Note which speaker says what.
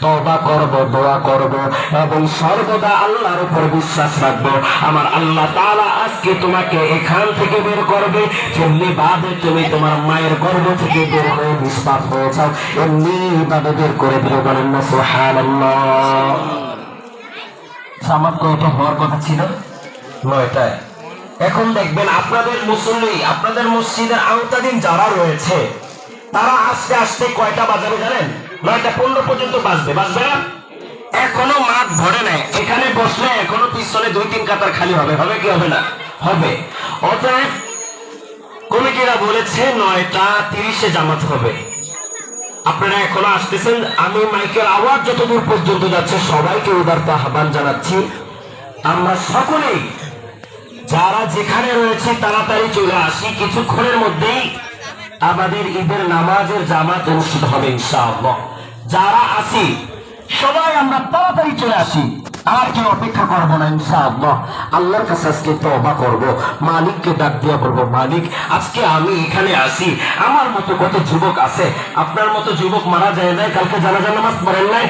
Speaker 1: তওবা করব, দোয়া করব এবং সর্বদা আল্লাহর উপর বিশ্বাস রাখব। আমার আল্লাহ তাআলা আজকে তোমাকে এখান থেকে বের করবে, যেমনি ভাবে তুমি তোমার মায়ের গর্ভ থেকে বের হয়ে নিষ্পাপ হয়েছো, এমনি ভাবে বের করে দিবে। বলেন না সুবহানাল্লাহ। জামাত কয়টা হওয়ার কথা ছিল? 9টায়। এখন দেখবেন আপনাদের মুসল্লি, আপনাদের মসজিদের আওতাধীন যারা রয়েছে তারা আস্তে আস্তে কয়টা বাজাবে জানেন? 9:15 পর্যন্ত বাজবে, বাজবে না? এখনো মাঠ ভরে নাই। এখানে বসলে এখনো পিছনে 2-3 কাতার খালি হবে, হবে কি হবে না? হবে। অতএব কমিটিরা বলেছে 9:30-এ জামাত হবে। আপনারা এখনো আসতেছেন। আমি মাইকের আওয়াজ যতদূর পর্যন্ত যাচ্ছে সবাইকে উদারতা আহ্বান জানাচ্ছি, আমরা সকলেই যারা যেখানে রয়েছে তাড়াতাড়ি চলে আসি। কিছুক্ষণের মধ্যেই আমাদের ঈদের নামাজের জামাত অনুষ্ঠিত হবে ইনশাআল্লাহ। যারা আসি সবাই আমরা তাড়াতাড়ি চলে আসি, আর কেউ অপেক্ষা করবো না ইনশাআল্লাহ। আল্লাহর কাছে আজকে তওবা করব, মালিককে ডাক দিয়া বলবো, মালিক আজকে আমি এখানে আসি, আমার মতো কত যুবক আছে, আপনার মতো যুবক মারা যায় নাই, কালকে জানাজা নামাজ পড়েন নাই।